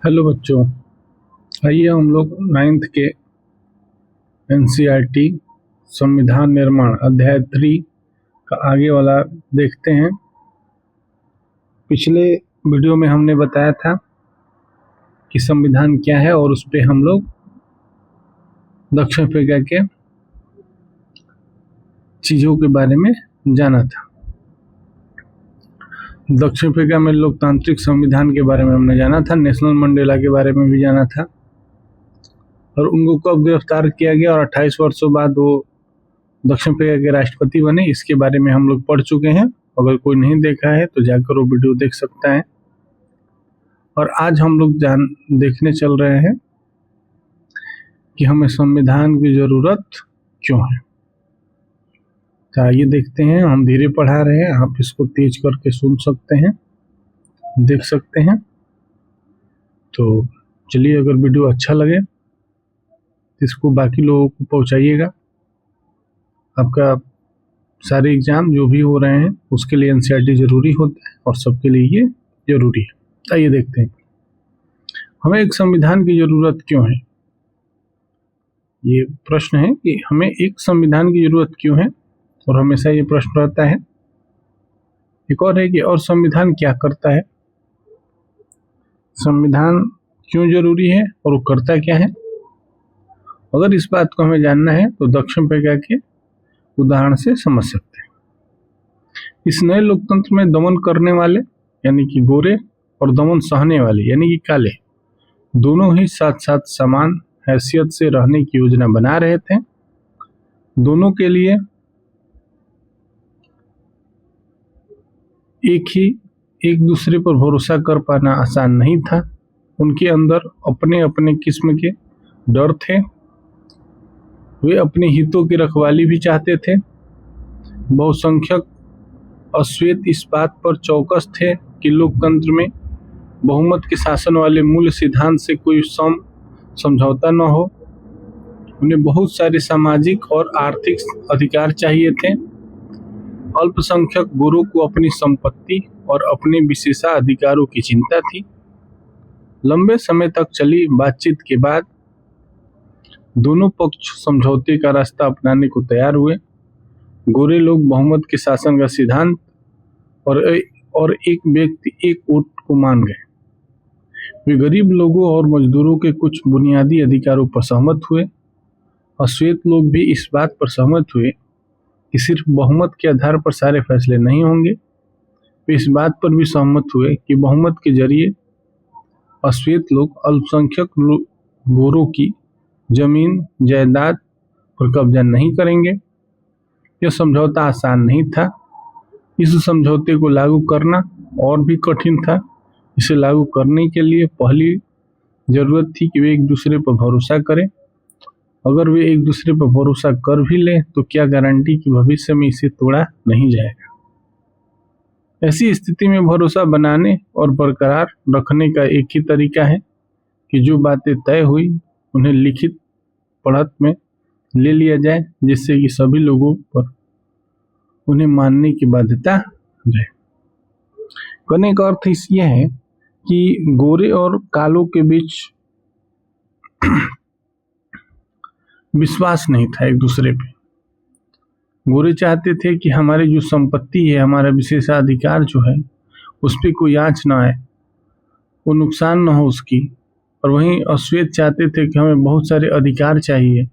Hello बच्चों, आइए हम लोग नाइन्थ के एनसीईआरटी संविधान निर्माण अध्याय 3 का आगे वाला देखते हैं। पिछले वीडियो में हमने बताया था कि संविधान क्या है और उस पे हम लोग दक्षिण अफ्रीका के चीज़ों के बारे में जाना था। दक्षिण अफ्रीका में लोकतांत्रिक संविधान के बारे में हमने जाना था, नेशनल मंडेला के बारे में भी जाना था और उनको कब गिरफ्तार किया गया और 28 वर्षों बाद वो दक्षिण अफ्रीका के राष्ट्रपति बने, इसके बारे में हम लोग पढ़ चुके हैं। अगर कोई नहीं देखा है तो जाकर वो वीडियो देख सकता है। और आज हम लोग देखने चल रहे हैं कि हमें संविधान की जरूरत क्यों है। तो आइए देखते हैं। हम धीरे पढ़ा रहे हैं, आप इसको तेज करके सुन सकते हैं, देख सकते हैं। तो चलिए, अगर वीडियो अच्छा लगे तो इसको बाकी लोगों को पहुंचाइएगा। आपका सारे एग्जाम जो भी हो रहे हैं उसके लिए एनसीईआरटी जरूरी होता है और सबके लिए ये जरूरी है। आइए देखते हैं हमें एक संविधान की जरूरत क्यों है। ये प्रश्न है कि हमें एक संविधान की जरूरत क्यों है, और हमेशा ये प्रश्न रहता है। एक और है कि और संविधान क्या करता है, संविधान क्यों जरूरी है और वो करता क्या है। अगर इस बात को हमें जानना है तो दक्षिण अफ्रीका के उदाहरण से समझ सकते हैं। इस नए लोकतंत्र में दमन करने वाले यानी कि गोरे और दमन सहने वाले यानी कि काले दोनों ही साथ साथ समान हैसियत से रहने की योजना बना रहे थे। दोनों के लिए एक दूसरे पर भरोसा कर पाना आसान नहीं था। उनके अंदर अपने अपने किस्म के डर थे। वे अपने हितों की रखवाली भी चाहते थे। बहुसंख्यक अश्वेत इस बात पर चौकस थे कि लोकतंत्र में बहुमत के शासन वाले मूल सिद्धांत से कोई समझौता न हो। उन्हें बहुत सारे सामाजिक और आर्थिक अधिकार चाहिए थे। अल्पसंख्यक गुरु को अपनी संपत्ति और अपने विशेषाधिकारों की चिंता थी। लंबे समय तक चली बातचीत के बाद दोनों पक्ष समझौते का रास्ता अपनाने को तैयार हुए। गोरे लोग बहुमत के शासन का सिद्धांत और एक व्यक्ति एक वोट को मान गए। वे गरीब लोगों और मजदूरों के कुछ बुनियादी अधिकारों पर सहमत हुए। अश्वेत लोग भी इस बात पर सहमत हुए कि सिर्फ बहुमत के आधार पर सारे फैसले नहीं होंगे। वे इस बात पर भी सहमत हुए कि बहुमत के जरिए अश्वेत लोग अल्पसंख्यक गोरों की जमीन जायदाद पर कब्जा नहीं करेंगे। यह समझौता आसान नहीं था। इस समझौते को लागू करना और भी कठिन था। इसे लागू करने के लिए पहली जरूरत थी कि वे एक दूसरे पर भरोसा करें। अगर वे एक दूसरे पर भरोसा कर भी लें तो क्या गारंटी कि भविष्य में इसे तोड़ा नहीं जाएगा। ऐसी स्थिति में भरोसा बनाने और बरकरार रखने का एक ही तरीका है कि जो बातें तय हुई उन्हें लिखित पढ़त में ले लिया जाए, जिससे कि सभी लोगों पर उन्हें मानने की बाध्यता रहे। कहने का अर्थ यह है कि गोरे और कालों के बीच विश्वास नहीं था एक दूसरे पे। गोरे चाहते थे कि हमारी जो संपत्ति है, हमारा विशेषाधिकार जो है, उस पर कोई आंच ना आए, वो नुकसान ना हो उसकी। और वहीं अश्वेत चाहते थे कि हमें बहुत सारे अधिकार चाहिए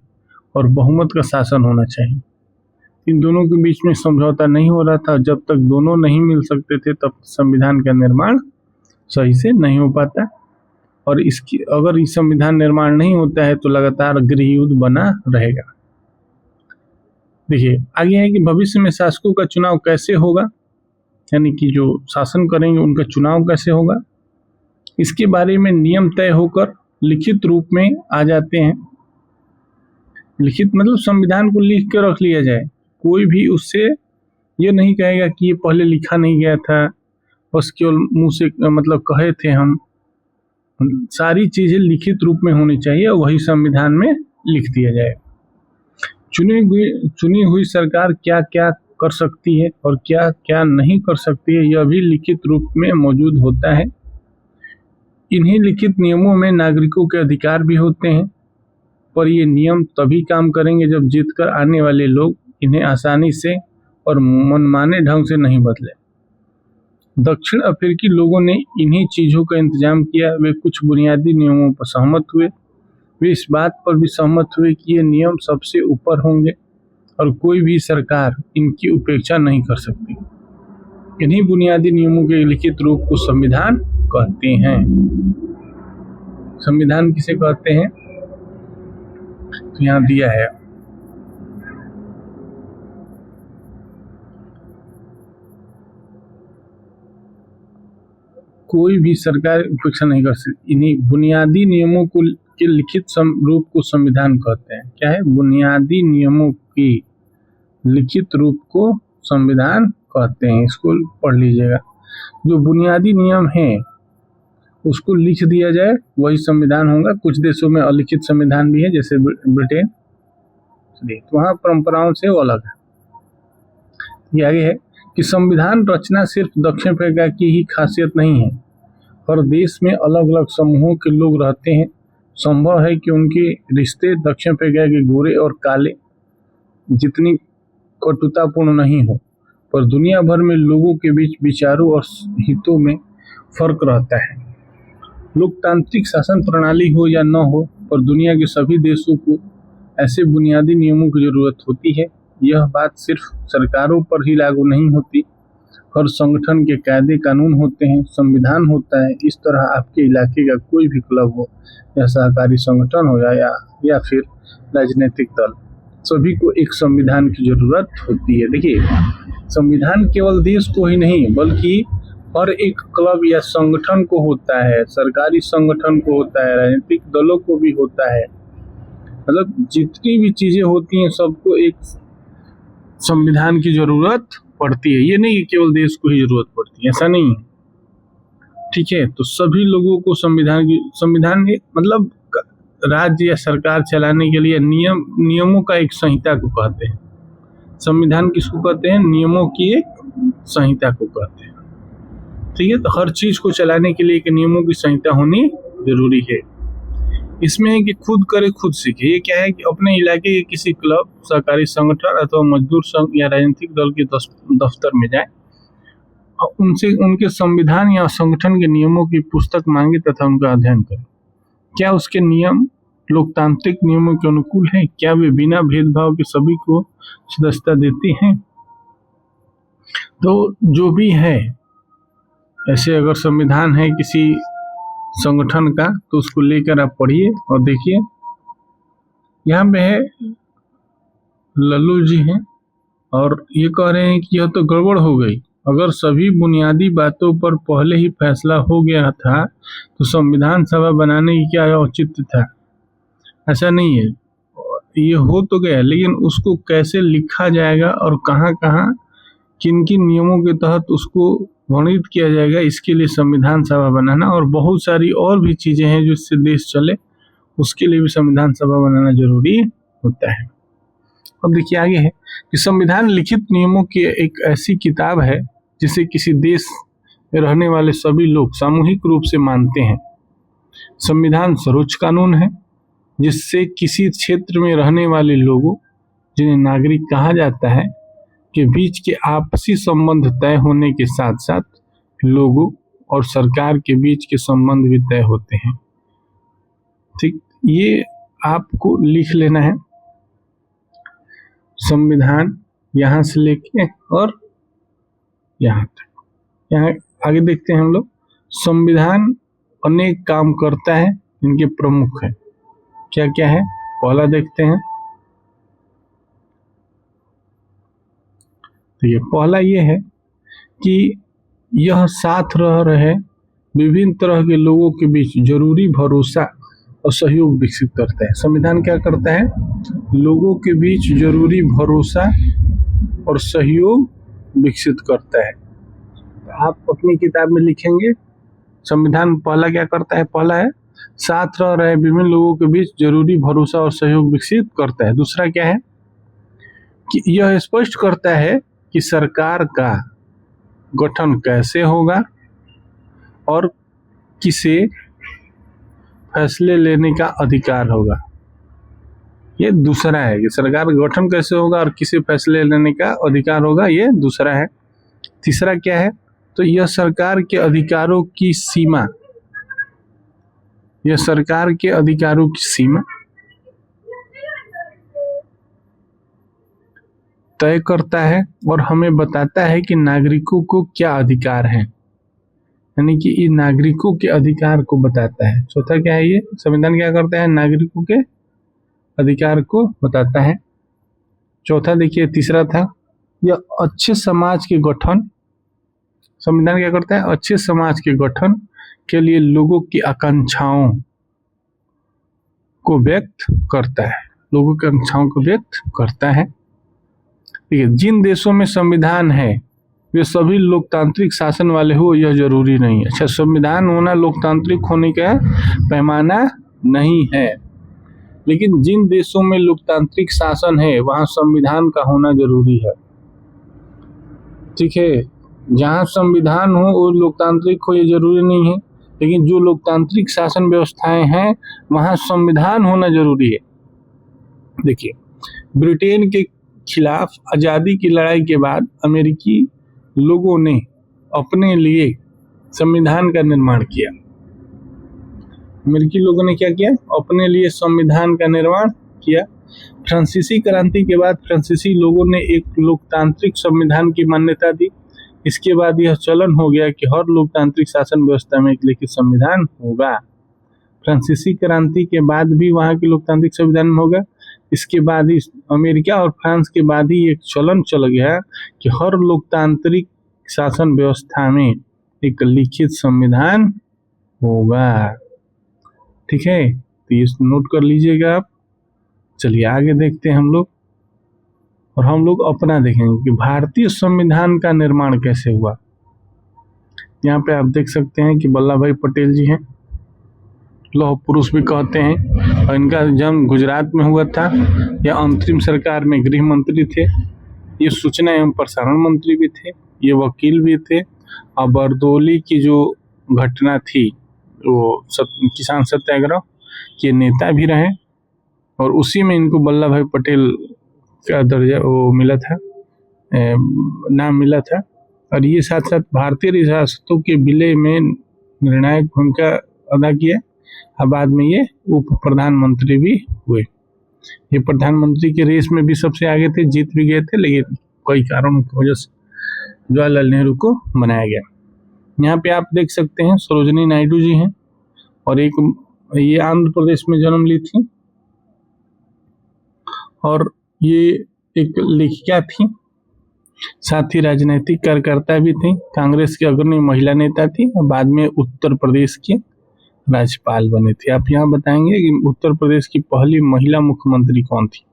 और बहुमत का शासन होना चाहिए। इन दोनों के बीच में समझौता नहीं हो रहा था। जब तक दोनों नहीं मिल सकते थे तब संविधान का निर्माण सही से नहीं हो पाता। और अगर इस संविधान निर्माण नहीं होता है तो लगातार गृह युद्ध बना रहेगा। देखिए आगे है कि भविष्य में शासकों का चुनाव कैसे होगा, यानी कि जो शासन करेंगे उनका चुनाव कैसे होगा, इसके बारे में नियम तय होकर लिखित रूप में आ जाते हैं। लिखित मतलब संविधान को लिख के रख लिया जाए। कोई भी उससे ये नहीं कहेगा कि ये पहले लिखा नहीं गया था, बस केवल मुंह से मतलब कहे थे हम। सारी चीजें लिखित रूप में होनी चाहिए और वही संविधान में लिख दिया जाए। चुनी हुई सरकार क्या क्या कर सकती है और क्या क्या नहीं कर सकती है, यह भी लिखित रूप में मौजूद होता है। इन्हीं लिखित नियमों में नागरिकों के अधिकार भी होते हैं, पर ये नियम तभी काम करेंगे जब जीतकर आने वाले लोग इन्हें आसानी से और मनमाने ढंग से नहीं बदले। दक्षिण अफ्रीकी लोगों ने इन्हीं चीज़ों का इंतजाम किया। वे कुछ बुनियादी नियमों पर सहमत हुए। वे इस बात पर भी सहमत हुए कि ये नियम सबसे ऊपर होंगे और कोई भी सरकार इनकी उपेक्षा नहीं कर सकती। इन्हीं बुनियादी नियमों के लिखित रूप को संविधान कहते हैं। संविधान किसे कहते हैं तो यहाँ दिया है। कोई भी सरकार उपेक्षा नहीं कर सकती। इन्हीं बुनियादी नियमों को के लिखित रूप को संविधान कहते हैं। क्या है? बुनियादी नियमों की लिखित रूप को संविधान कहते हैं। इसको पढ़ लीजिएगा। जो बुनियादी नियम है उसको लिख दिया जाए वही संविधान होगा। कुछ देशों में अलिखित संविधान भी है, जैसे ब्रिटेन, तो वहाँ परंपराओं से वो अलग है। ये आगे है कि संविधान रचना सिर्फ दक्षिण अफ्रीका की ही खासियत नहीं है। हर देश में अलग अलग समूहों के लोग रहते हैं। संभव है कि उनके रिश्ते दक्षिण अफ्रीका के गोरे और काले जितनी कटुतापूर्ण नहीं हो, पर दुनिया भर में लोगों के बीच विचारों और हितों में फर्क रहता है। लोकतांत्रिक शासन प्रणाली हो या न हो, पर दुनिया के सभी देशों को ऐसे बुनियादी नियमों की जरूरत होती है। यह बात सिर्फ सरकारों पर ही लागू नहीं होती। हर संगठन के कायदे कानून होते हैं, संविधान होता है। इस तरह आपके इलाके का कोई भी क्लब हो या सहकारी संगठन हो या फिर राजनीतिक दल, सभी को एक संविधान की जरूरत होती है। देखिए, संविधान केवल देश को ही नहीं बल्कि हर एक क्लब या संगठन को होता है, सरकारी संगठन को होता है, राजनीतिक दलों को भी होता है। मतलब जितनी भी चीजें होती हैं सबको एक संविधान की जरूरत पड़ती है। ये नहीं कि केवल देश को ही जरूरत पड़ती है, ऐसा नहीं है। ठीक है, तो सभी लोगों को संविधान मतलब राज्य या सरकार चलाने के लिए नियमों का एक संहिता को कहते हैं। संविधान किसको कहते हैं? नियमों की एक संहिता को कहते हैं। ठीक है, तो हर चीज को चलाने के लिए एक नियमों की संहिता होनी जरूरी है। इसमें है कि खुद करे खुद सीखे। ये क्या है कि अपने इलाके के किसी क्लब, सहकारी संगठन अथवा मजदूर संघ या राजनीतिक दल के दफ्तर में जाए और उनसे उनके संविधान या संगठन के नियमों की पुस्तक मांगे तथा उनका अध्ययन करें। क्या उसके नियम लोकतांत्रिक नियमों के अनुकूल है? क्या वे बिना भेदभाव के सभी को सदस्यता देते हैं? तो जो भी है, ऐसे अगर संविधान है किसी संगठन का तो उसको लेकर आप पढ़िए और देखिए। यहाँ पे है लल्लू जी हैं और ये कह रहे हैं कि यह तो गड़बड़ हो गई। अगर सभी बुनियादी बातों पर पहले ही फैसला हो गया था तो संविधान सभा बनाने की क्या औचित्य था? ऐसा नहीं है, ये हो तो गया, लेकिन उसको कैसे लिखा जाएगा और कहाँ कहाँ किन किन नियमों के तहत उसको वर्णित किया जाएगा, इसके लिए संविधान सभा बनाना और बहुत सारी और भी चीजें हैं जो इससे देश चले, उसके लिए भी संविधान सभा बनाना जरूरी होता है। अब देखिए आगे है कि संविधान लिखित नियमों की एक ऐसी किताब है जिसे किसी देश में रहने वाले सभी लोग सामूहिक रूप से मानते हैं। संविधान सर्वोच्च कानून है जिससे किसी क्षेत्र में रहने वाले लोगों, जिन्हें नागरिक कहा जाता है, के बीच के आपसी संबंध तय होने के साथ साथ लोगों और सरकार के बीच के संबंध भी तय होते हैं। ठीक, ये आपको लिख लेना है। संविधान यहाँ से लेके और यहाँ तक। यहाँ आगे देखते हैं हम लोग। संविधान अनेक काम करता है, इनके प्रमुख है। क्या क्या है? पहला देखते हैं। तो ये पहला ये है कि यह साथ रह रहे विभिन्न तरह के लोगों के बीच जरूरी भरोसा और सहयोग विकसित करता है। संविधान क्या करता है? लोगों के बीच जरूरी भरोसा और सहयोग विकसित करता है। आप अपनी किताब में लिखेंगे संविधान पहला क्या करता है? पहला है साथ रह रहे विभिन्न लोगों के बीच जरूरी भरोसा और सहयोग विकसित करता है। दूसरा क्या है कि यह स्पष्ट करता है कि सरकार का गठन कैसे होगा और किसे फैसले लेने का अधिकार होगा। ये दूसरा है कि सरकार का गठन कैसे होगा और किसे फैसले लेने का अधिकार होगा, ये दूसरा है। तीसरा क्या है, तो यह सरकार के अधिकारों की सीमा, यह सरकार के अधिकारों की सीमा तय करता है और हमें बताता है कि नागरिकों को क्या अधिकार हैं, यानी कि ये नागरिकों के अधिकार को बताता है। चौथा क्या है, ये संविधान क्या करता है, नागरिकों के अधिकार को बताता है। चौथा देखिए, तीसरा था यह अच्छे समाज के गठन, संविधान क्या करता है, अच्छे समाज के गठन के लिए लोगों की आकांक्षाओं को व्यक्त करता है, लोगों की आकांक्षाओं को व्यक्त करता है। ठीक है, जिन देशों में संविधान है वे सभी लोकतांत्रिक शासन वाले हो यह जरूरी नहीं है। अच्छा, संविधान होना लोकतांत्रिक होने का पैमाना नहीं है, लेकिन जिन देशों में लोकतांत्रिक शासन है वहां संविधान का होना जरूरी है। ठीक है, जहां संविधान हो वो लोकतांत्रिक हो ये जरूरी नहीं है, लेकिन जो लोकतांत्रिक शासन व्यवस्थाएं हैं वहां संविधान होना जरूरी है। देखिए, ब्रिटेन के खिलाफ आज़ादी की लड़ाई के बाद अमेरिकी लोगों ने अपने लिए संविधान का निर्माण किया। अमेरिकी लोगों ने क्या किया, अपने लिए संविधान का निर्माण किया। फ्रांसीसी क्रांति के बाद फ्रांसीसी लोगों ने एक लोकतांत्रिक संविधान की मान्यता दी। इसके बाद यह चलन हो गया कि हर लोकतांत्रिक शासन व्यवस्था में एक लिखित संविधान होगा। फ्रांसीसी क्रांति के बाद भी वहाँ के लोकतांत्रिक संविधान में होगा। इसके बाद ही अमेरिका और फ्रांस के बाद ही एक चलन चल गया कि हर लोकतांत्रिक शासन व्यवस्था में एक लिखित संविधान होगा। ठीक है, तो ये नोट कर लीजिएगा आप। चलिए आगे देखते हैं हम लोग, और हम लोग अपना देखेंगे कि भारतीय संविधान का निर्माण कैसे हुआ। यहाँ पे आप देख सकते हैं कि वल्लभ भाई पटेल जी हैं, लौह पुरुष भी कहते हैं, और इनका जन्म गुजरात में हुआ था। यह अंतरिम सरकार में गृह मंत्री थे, ये सूचना एवं प्रसारण मंत्री भी थे, ये वकील भी थे, और बरदौली की जो घटना थी वो किसान सत्याग्रह के नेता भी रहे, और उसी में इनको वल्लभ भाई पटेल का दर्जा वो मिला था, नाम मिला था। और ये साथ साथ भारतीय रियासतों के विलय में निर्णायक भूमिका अदा किया, और बाद में ये उप प्रधानमंत्री भी हुए। ये प्रधानमंत्री के रेस में भी सबसे आगे थे, जीत भी गए थे, लेकिन कई कारणों की वजह से जवाहरलाल नेहरू को बनाया गया। यहाँ पे आप देख सकते हैं सरोजिनी नायडू जी हैं, और एक ये आंध्र प्रदेश में जन्म ली थी, और ये एक लेखिका थी, साथ ही राजनीतिक कार्यकर्ता भी थी, कांग्रेस की अग्रणी महिला नेता थी, और बाद में उत्तर प्रदेश के राज्यपाल बने थे। आप यहाँ बताएंगे कि उत्तर प्रदेश की पहली महिला मुख्यमंत्री कौन थी,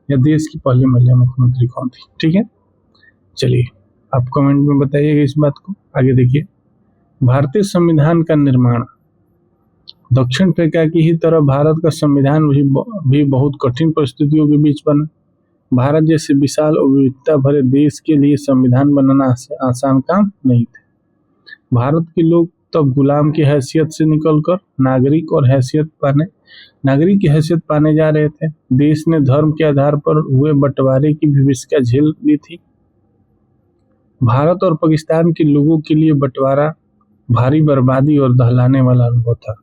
या देश की पहली महिला मुख्यमंत्री कौन थी। ठीक है, चलिए आप कमेंट में बताइएगा इस बात को। आगे देखिए, भारतीय संविधान का निर्माण। दक्षिण अफ्रीका की ही तरह भारत का संविधान भी बहुत कठिन परिस्थितियों के बीच बना। भारत जैसे विशाल और विविधता भरे देश के लिए संविधान बनाना आसान काम नहीं था। भारत के लोग तब गुलाम की हैसियत से निकलकर नागरिक की हैसियत पाने जा रहे थे। देश ने धर्म के आधार पर हुए बंटवारे की विभीषिका झेल ली थी। भारत और पाकिस्तान के लोगों के लिए बंटवारा भारी बर्बादी और दहलाने वाला अनुभव था।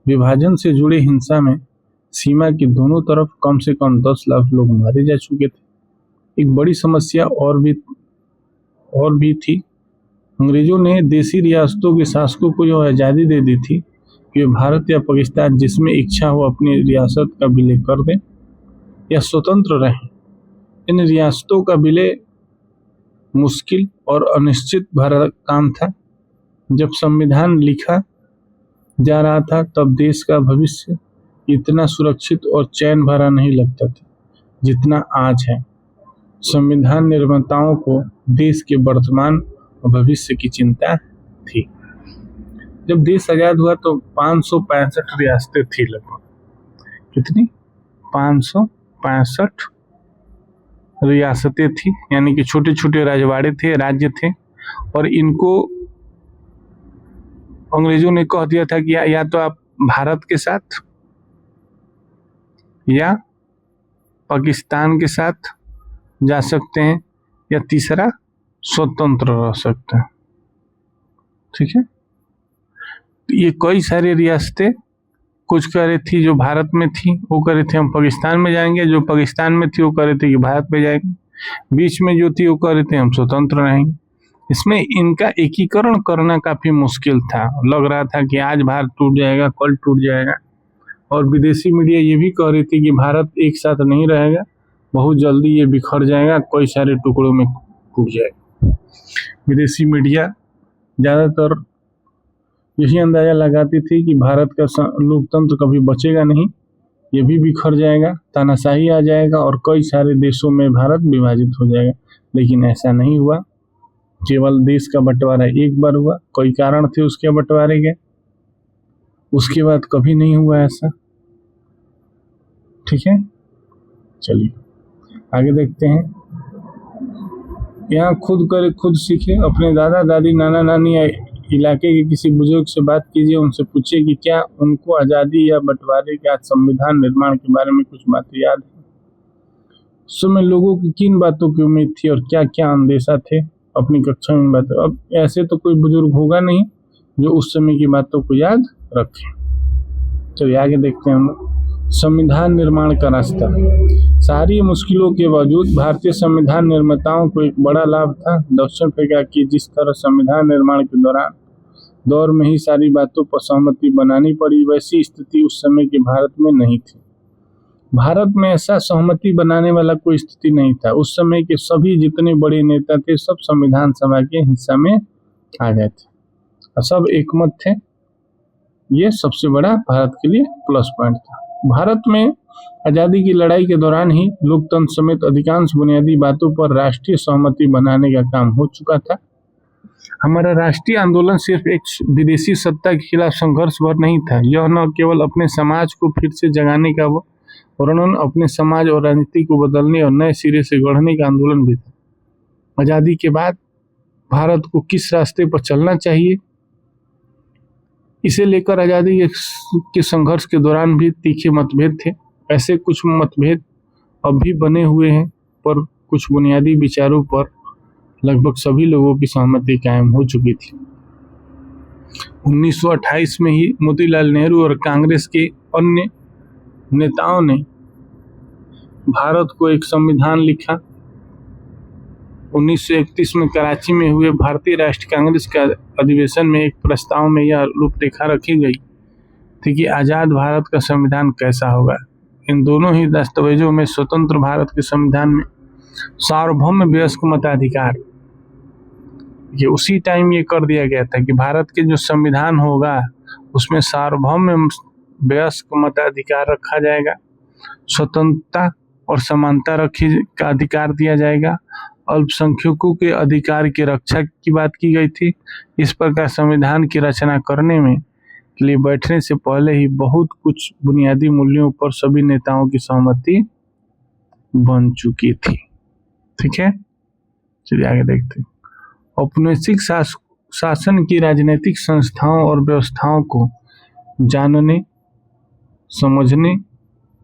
विभाजन से जुड़े हिंसा में सीमा के दोनों तरफ कम से कम 10 लाख लोग मारे जा चुके थे। एक बड़ी समस्या और भी थी। अंग्रेजों ने देशी रियासतों के शासकों को यह आज़ादी दे दी थी कि वे भारत या पाकिस्तान जिसमें इच्छा हो अपनी रियासत का विलय कर दें या स्वतंत्र रहें। इन रियासतों का विलय मुश्किल और अनिश्चित भरा काम था। जब संविधान लिखा जा रहा था तब देश का भविष्य इतना सुरक्षित और चैन भरा नहीं लगता था जितना आज है। संविधान निर्माताओं को देश के वर्तमान और भविष्य की चिंता थी। जब देश आजाद हुआ तो 565 रियासतें थी, लगभग कितनी 565 रियासतें थी, यानी कि छोटे छोटे राजवाड़े थे, राज्य थे। और इनको अंग्रेजों ने कह दिया था कि या तो आप भारत के साथ या पाकिस्तान के साथ जा सकते हैं, या तीसरा स्वतंत्र रह सकते हैं। ठीक है, ये कई सारी रियासतें कुछ कह रही थी जो भारत में थी वो कह रही थी हम पाकिस्तान में जाएंगे, जो पाकिस्तान में थी वो कह रही थी कि भारत में जाएंगे, बीच में जो थी वो कह रही थी हम स्वतंत्र रहेंगे। इसमें इनका एकीकरण करना काफी मुश्किल था, लग रहा था कि आज भारत टूट जाएगा, कल टूट जाएगा। और विदेशी मीडिया ये भी कह रही थी कि भारत एक साथ नहीं रहेगा, बहुत जल्दी ये बिखर जाएगा, कई सारे टुकड़ों में टूट जाएगा। विदेशी मीडिया ज़्यादातर यही अंदाजा लगाती थी कि भारत का लोकतंत्र कभी बचेगा नहीं, ये भी बिखर जाएगा, तानाशाही आ जाएगा और कई सारे देशों में भारत विभाजित हो जाएगा। लेकिन ऐसा नहीं हुआ, केवल देश का बंटवारा एक बार हुआ, कई कारण थे उसके बंटवारे के, उसके बाद कभी नहीं हुआ ऐसा। ठीक है, चलिए आगे देखते हैं। यहाँ खुद करे खुद सीखे, अपने दादा दादी नाना नानी या इलाके के किसी बुजुर्ग से बात कीजिए, उनसे पूछिए कि क्या उनको आज़ादी या बंटवारे के आज संविधान निर्माण के बारे में कुछ बातें याद है। उस समय लोगों की किन बातों की उम्मीद थी और क्या क्या अंदेशा थे अपनी कक्षा में बातें। अब ऐसे तो कोई बुजुर्ग होगा नहीं जो उस समय की बातों को याद रखे। चलिए आगे देखते हैं हम लोग। संविधान निर्माण का रास्ता। सारी मुश्किलों के बावजूद भारतीय संविधान निर्माताओं को एक बड़ा लाभ था। दक्षिण अफ्रीका की जिस तरह संविधान निर्माण के दौर में ही सारी बातों पर सहमति बनानी पड़ी, वैसी स्थिति उस समय के भारत में नहीं थी। भारत में ऐसा सहमति बनाने वाला कोई स्थिति नहीं था। उस समय के सभी जितने बड़े नेता थे सब संविधान सभा के हिस्सा में आ गए थे और सब एकमत थे। ये सबसे बड़ा भारत के लिए प्लस पॉइंट था। भारत में आज़ादी की लड़ाई के दौरान ही लोकतंत्र समेत अधिकांश बुनियादी बातों पर राष्ट्रीय सहमति बनाने का काम हो चुका था। हमारा राष्ट्रीय आंदोलन सिर्फ एक विदेशी सत्ता के खिलाफ संघर्ष भर नहीं था, यह न केवल अपने समाज को फिर से जगाने का वरन अपने समाज और राजनीति को बदलने और नए सिरे से गढ़ने का आंदोलन भी था। आज़ादी के बाद भारत को किस रास्ते पर चलना चाहिए, इसे लेकर आज़ादी के संघर्ष के दौरान भी तीखे मतभेद थे। ऐसे कुछ मतभेद अब भी बने हुए हैं, पर कुछ बुनियादी विचारों पर लगभग सभी लोगों की सहमति कायम हो चुकी थी। 1928 में ही मोतीलाल नेहरू और कांग्रेस के अन्य नेताओं ने भारत को एक संविधान लिखा। 1931 में कराची में हुए भारतीय राष्ट्रीय कांग्रेस के अधिवेशन में एक प्रस्ताव में यह रूपरेखा रखी गई थी कि आज़ाद भारत का संविधान कैसा होगा। इन दोनों ही दस्तावेजों में स्वतंत्र भारत के संविधान में सार्वभौम वयस्क मताधिकार, ये उसी टाइम ये कर दिया गया था कि भारत के जो संविधान होगा उसमें सार्वभौम वयस्क मताधिकार रखा जाएगा, स्वतंत्रता और समानता का अधिकार दिया जाएगा, अल्पसंख्यकों के अधिकार की रक्षा की बात की गई थी। इस प्रकार संविधान की रचना करने में के लिए बैठने से पहले ही बहुत कुछ बुनियादी मूल्यों पर सभी नेताओं की सहमति बन चुकी थी। ठीक है, चलिए आगे देखते हैं। औपनिवेशिक शासन की राजनीतिक संस्थाओं और व्यवस्थाओं को जानने समझने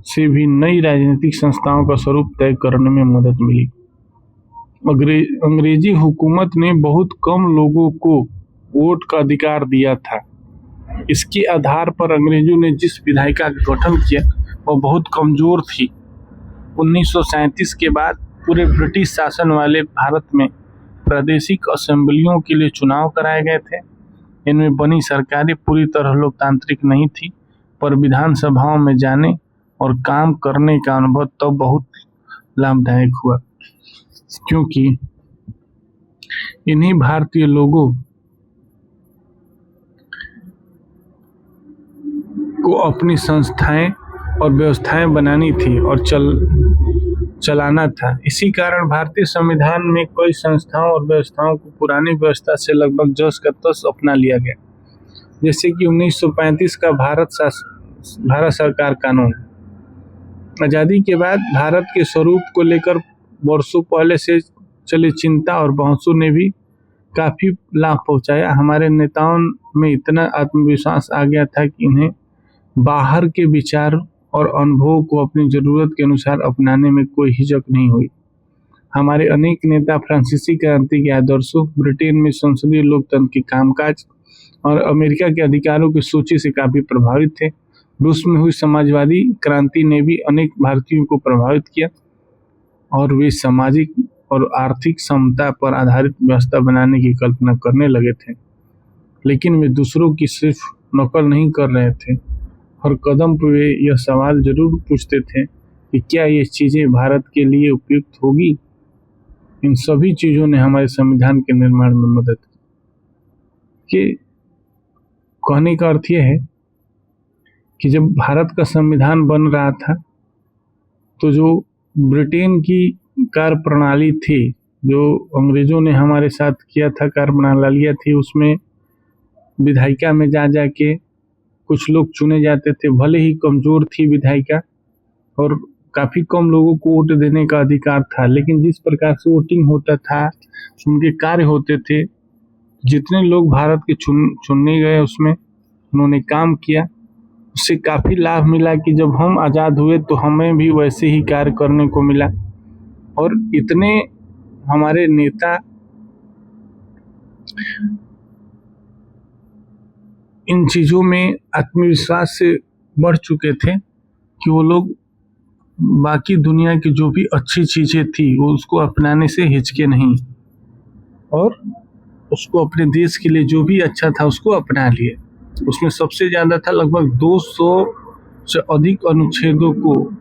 से भी नई राजनीतिक संस्थाओं का स्वरूप तय करने में मदद मिली। अंग्रेजी हुकूमत ने बहुत कम लोगों को वोट का अधिकार दिया था। इसके आधार पर अंग्रेजों ने जिस विधायिका का गठन किया वह बहुत कमजोर थी। 1937 के बाद पूरे ब्रिटिश शासन वाले भारत में प्रादेशिक असेंबलियों के लिए चुनाव कराए गए थे। इनमें बनी सरकारें पूरी तरह लोकतांत्रिक नहीं थी, पर विधानसभाओं में जाने और काम करने का अनुभव तो बहुत लाभदायक हुआ, क्योंकि इन्हीं भारतीय लोगों को अपनी संस्थाएं और व्यवस्थाएं बनानी थी और चलाना था। इसी कारण भारतीय संविधान में कई संस्थाओं और व्यवस्थाओं को पुरानी व्यवस्था से लगभग जस का तस अपना लिया गया, जैसे कि 1935 का भारत सरकार कानून। आज़ादी के बाद भारत के स्वरूप को लेकर वर्षों पहले से चली चिंता और बहसों ने भी काफ़ी लाभ पहुंचाया। हमारे नेताओं में इतना आत्मविश्वास आ गया था कि इन्हें बाहर के विचार और अनुभवों को अपनी जरूरत के अनुसार अपनाने में कोई हिचक नहीं हुई। हमारे अनेक नेता फ्रांसीसी क्रांति के आदर्शों, ब्रिटेन में संसदीय लोकतंत्र के कामकाज और अमेरिका के अधिकारों की सूची से काफी प्रभावित थे। रूस में हुई समाजवादी क्रांति ने भी अनेक भारतीयों को प्रभावित किया और वे सामाजिक और आर्थिक समता पर आधारित व्यवस्था बनाने की कल्पना करने लगे थे, लेकिन वे दूसरों की सिर्फ नकल नहीं कर रहे थे। हर कदम पर वे यह सवाल जरूर पूछते थे कि क्या ये चीजें भारत के लिए उपयुक्त होगी। इन सभी चीजों ने हमारे संविधान के निर्माण में मदद की। कहने का अर्थ यह है कि जब भारत का संविधान बन रहा था तो जो ब्रिटेन की कार्य प्रणाली थी, जो अंग्रेजों ने हमारे साथ किया था, कार्य प्रणालियाँ थी, उसमें विधायिका में जा के कुछ लोग चुने जाते थे। भले ही कमजोर थी विधायिका और काफी कम लोगों को वोट देने का अधिकार था, लेकिन जिस प्रकार से वोटिंग होता था, उनके कार्य होते थे, जितने लोग भारत के चुनने गए उसमें उन्होंने काम किया, उससे काफी लाभ मिला कि जब हम आज़ाद हुए तो हमें भी वैसे ही कार्य करने को मिला। और इतने हमारे नेता इन चीज़ों में आत्मविश्वास से बढ़ चुके थे कि वो लोग बाकी दुनिया की जो भी अच्छी चीज़ें थी वो उसको अपनाने से हिचके नहीं और उसको अपने देश के लिए जो भी अच्छा था उसको अपना लिए। उसमें सबसे ज़्यादा था, लगभग 200 से अधिक अनुच्छेदों को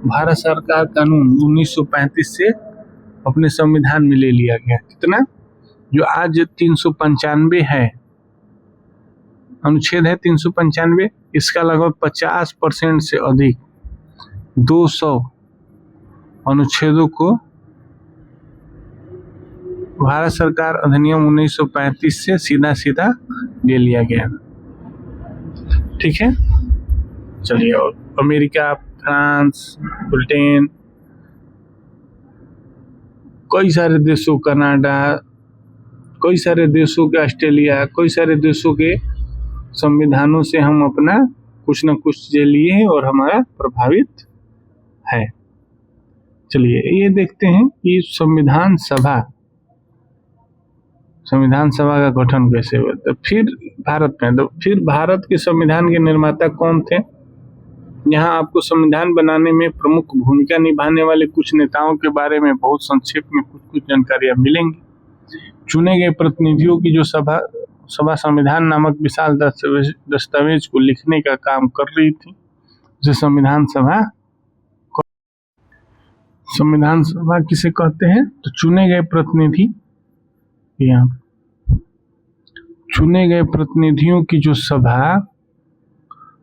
भारत सरकार कानून 1935 से अपने संविधान में ले लिया गया। कितना? जो आज 395 है, अनुच्छेद है 395, इसका लगभग 50% से अधिक 200 अनुच्छेदों को भारत सरकार अधिनियम 1935 से सीधा सीधा ले लिया गया। ठीक है, चलिए। और अमेरिका, फ्रांस, ब्रिटेन, कई सारे देशों, कनाडा, कई सारे देशों के, ऑस्ट्रेलिया, कई सारे देशों के संविधानों से हम अपना कुछ न कुछ चीजें लिए हैं और हमारा प्रभावित है। चलिए ये देखते हैं कि संविधान सभा का गठन कैसे हुआ। तो फिर भारत के संविधान के निर्माता कौन थे? यहाँ आपको संविधान बनाने में प्रमुख भूमिका निभाने वाले कुछ नेताओं के बारे में बहुत संक्षेप में कुछ जानकारियां मिलेंगी। चुने गए प्रतिनिधियों की जो सभा संविधान नामक विशाल दस्तावेज को लिखने का काम कर रही थी, उसे संविधान सभा किसे कहते हैं? तो चुने गए प्रतिनिधियों की जो सभा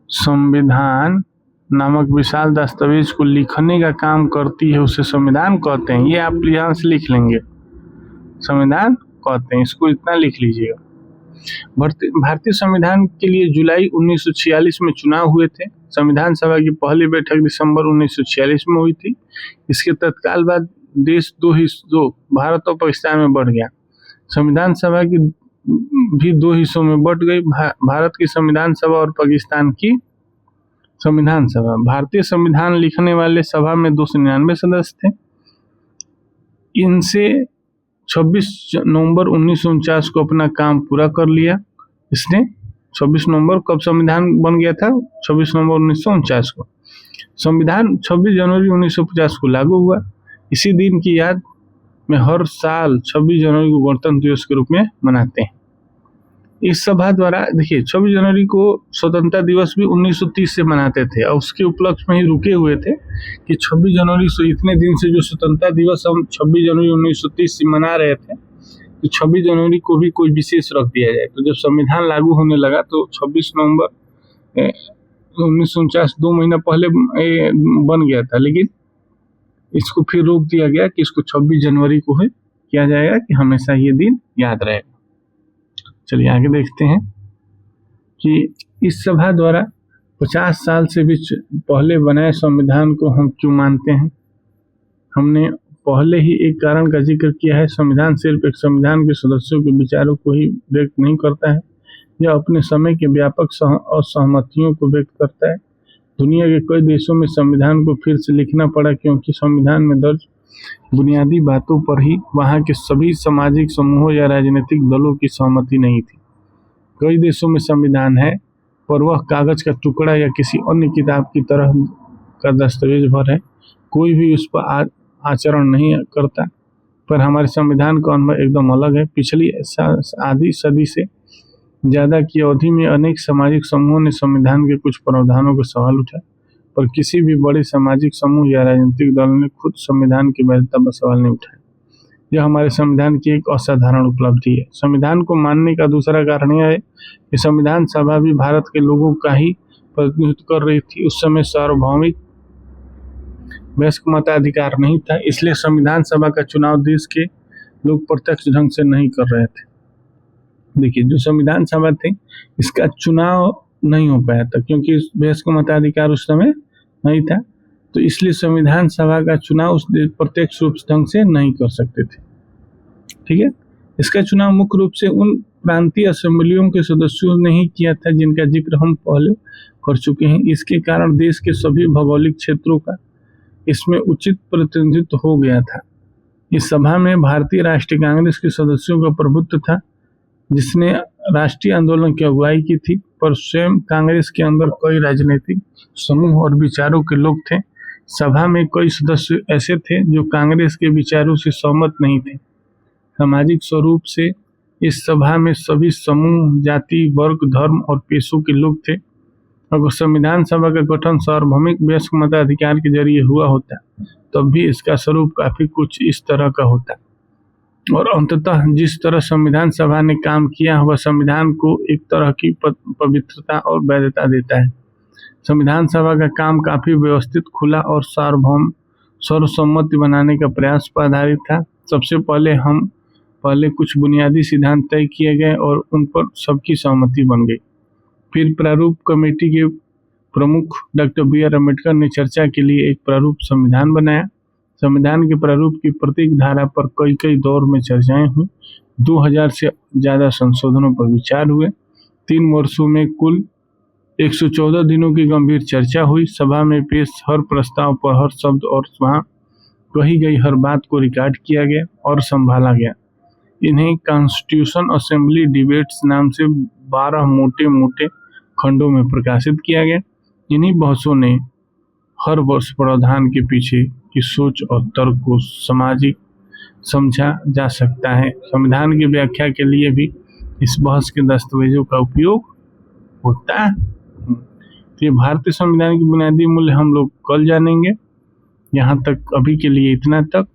संविधान नामक विशाल दस्तावेज को लिखने का काम करती है उसे संविधान कहते हैं। ये आप यहाँ से लिख लेंगे, संविधान कहते हैं, इसको इतना लिख लीजिएगा। भारतीय संविधान के लिए जुलाई 1946 में चुनाव हुए थे। संविधान सभा की पहली बैठक दिसंबर 1946 में हुई थी। इसके तत्काल बाद देश दो भारत और पाकिस्तान में बढ़ गया। संविधान सभा की भी 2 हिस्सों में बट गई, भारत की संविधान सभा और पाकिस्तान की संविधान सभा। भारतीय संविधान लिखने वाले सभा में 299 सदस्य थे। इनसे 26 नवंबर 1949 को अपना काम पूरा कर लिया। इसने 26 नवंबर कब संविधान बन गया था? 26 नवंबर 1949 को। संविधान 26 जनवरी 1950 को लागू हुआ। इसी दिन की याद में हर साल 26 जनवरी को गणतंत्र दिवस के रूप में मनाते हैं। इस सभा द्वारा, देखिए, 26 जनवरी को स्वतंत्रता दिवस भी 1930 से मनाते थे और उसके उपलक्ष्य में ही रुके हुए थे कि 26 जनवरी से, इतने दिन से जो स्वतंत्रता दिवस हम 26 जनवरी 1930 से मना रहे थे, तो 26 जनवरी को भी कोई विशेष रख दिया जाए। तो जब संविधान लागू होने लगा तो 26 नवंबर 1949 2 महीना पहले बन गया था, लेकिन इसको फिर रोक दिया गया कि इसको 26 जनवरी को ही किया जाएगा कि हमेशा ये दिन याद रहेगा। चलिए आगे देखते हैं कि इस सभा द्वारा 50 साल से भी पहले बनाए संविधान को हम क्यों मानते हैं। हमने पहले ही एक कारण का जिक्र किया है। संविधान सिर्फ एक संविधान के सदस्यों के विचारों को ही व्यक्त नहीं करता है, यह अपने समय के व्यापक असहमतियों को व्यक्त करता है। दुनिया के कई देशों में संविधान को फिर से लिखना पड़ा क्योंकि संविधान में दर्ज बुनियादी बातों पर ही वहाँ के सभी सामाजिक समूहों या राजनीतिक दलों की सहमति नहीं थी। कई देशों में संविधान है पर वह कागज का टुकड़ा या किसी अन्य किताब की तरह का दस्तावेज भर है, कोई भी उस पर आचरण नहीं करता। पर हमारे संविधान का अनुभव एकदम अलग है। पिछली आधी सदी से ज़्यादा की अवधि में अनेक सामाजिक समूहों ने संविधान के कुछ प्रावधानों का सवाल उठाया, पर किसी भी बड़े सामाजिक समूह या राजनीतिक दल ने खुद संविधान की वैधता पर सवाल नहीं उठाया। यह हमारे संविधान की एक असाधारण उपलब्धि है। संविधान को मानने का दूसरा कारण यह है कि संविधान सभा भी भारत के लोगों का ही प्रतिनिधित्व कर रही थी। उस समय सार्वभौमिक वयस्क मताधिकार नहीं था, इसलिए संविधान सभा का चुनाव देश के लोग प्रत्यक्ष ढंग से नहीं कर रहे थे। देखिए, जो संविधान सभा थी इसका चुनाव नहीं हो पाया था क्योंकि वयस्क मताधिकार उस समय नहीं था, तो इसलिए संविधान सभा का चुनाव उस प्रत्यक्ष रूप ढंग से नहीं कर सकते थे। ठीक है, इसका चुनाव मुख्य रूप से उन प्रांतीय असेंबलियों के सदस्यों ने ही किया था जिनका जिक्र हम पहले कर चुके हैं। इसके कारण देश के सभी भौगोलिक क्षेत्रों का इसमें उचित प्रतिनिधित्व हो गया था। इस सभा में भारतीय राष्ट्रीय कांग्रेस के सदस्यों का प्रभुत्व था, जिसने राष्ट्रीय आंदोलन की अगुवाई की थी, पर स्वयं कांग्रेस के अंदर कई राजनीतिक समूह और विचारों के लोग थे। सभा में कई सदस्य ऐसे थे जो कांग्रेस के विचारों से सहमत नहीं थे। सामाजिक स्वरूप से इस सभा में सभी समूह, जाति, वर्ग, धर्म और पेशों के लोग थे। अगर संविधान सभा का गठन सार्वभौमिक वयस्क मताधिकार के जरिए हुआ होता तब भी इसका स्वरूप काफी कुछ इस तरह का होता। और अंततः जिस तरह संविधान सभा ने काम किया वह संविधान को एक तरह की पवित्रता और वैधता देता है। संविधान सभा का काम काफी व्यवस्थित, खुला और सार्वभौम सर्वसम्मति बनाने का प्रयास पर आधारित था। सबसे पहले कुछ बुनियादी सिद्धांत तय किए गए और उन पर सबकी सहमति बन गई। फिर प्रारूप कमेटी के प्रमुख डॉक्टर बी.आर. अम्बेडकर ने चर्चा के लिए एक प्रारूप संविधान बनाया। संविधान के प्रारूप की प्रत्येक धारा पर कई दौर में चर्चाएं हुई। 2000 से ज़्यादा संशोधनों पर विचार हुए। 3 वर्षों में कुल 114 दिनों की गंभीर चर्चा हुई। सभा में पेश हर प्रस्ताव पर हर शब्द और वहाँ कही गई हर बात को रिकॉर्ड किया गया और संभाला गया। इन्हें कॉन्स्टिट्यूशन असेंबली डिबेट्स नाम से 12 मोटे खंडों में प्रकाशित किया गया। इन्हीं बहसों ने हर वर्ष प्रावधान के पीछे की सोच और तर्क को सामाजिक समझा जा सकता है। संविधान की व्याख्या के लिए भी इस बहस के दस्तावेजों का उपयोग होता है। तो ये भारतीय संविधान की बुनियादी मूल्य हम लोग कल जानेंगे। यहाँ तक अभी के लिए इतना तक।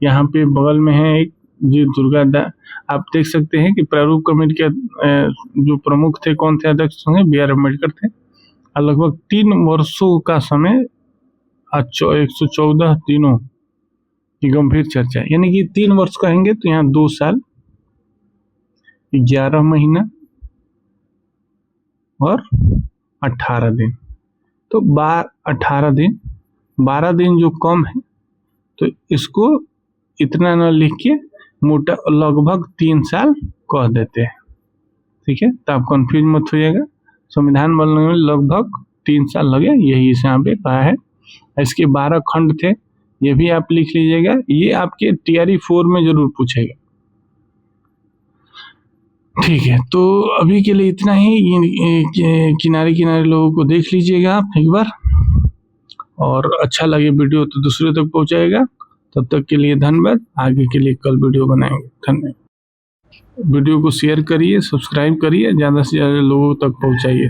यहाँ पे बगल में है एक जी दुर्गा आप देख सकते हैं कि प्रारूप कमेटी के जो प्रमुख थे, कौन थे अध्यक्ष होंगे, बी.आर. अम्बेडकर थे। लगभग 3 वर्षों का समय 114 दिनों की गंभीर चर्चा, यानी कि 3 वर्ष कहेंगे तो यहाँ 2 साल 11 महीना और 18 दिन, तो 18 दिन 12 दिन जो कम है तो इसको इतना न लिख के मोटा लगभग 3 साल कह देते हैं। ठीक है, तो आप कंफ्यूज मत होइएगा। संविधान बनने में लगभग 3 साल लगे, यही इस यहाँ पे कहा है। इसके 12 खंड थे, ये भी आप लिख लीजिएगा। ये आपके TRE 4 में जरूर पूछेगा। ठीक है, तो अभी के लिए इतना ही। किनारे लोगों को देख लीजिएगा आप एक बार, और अच्छा लगे वीडियो तो दूसरे तक पहुंचाएगा। तब तक के लिए धन्यवाद। आगे के लिए कल वीडियो बनाएंगे। धन्यवाद। वीडियो को शेयर करिए, सब्सक्राइब करिए, ज़्यादा से ज़्यादा लोगों तक पहुंचाइए।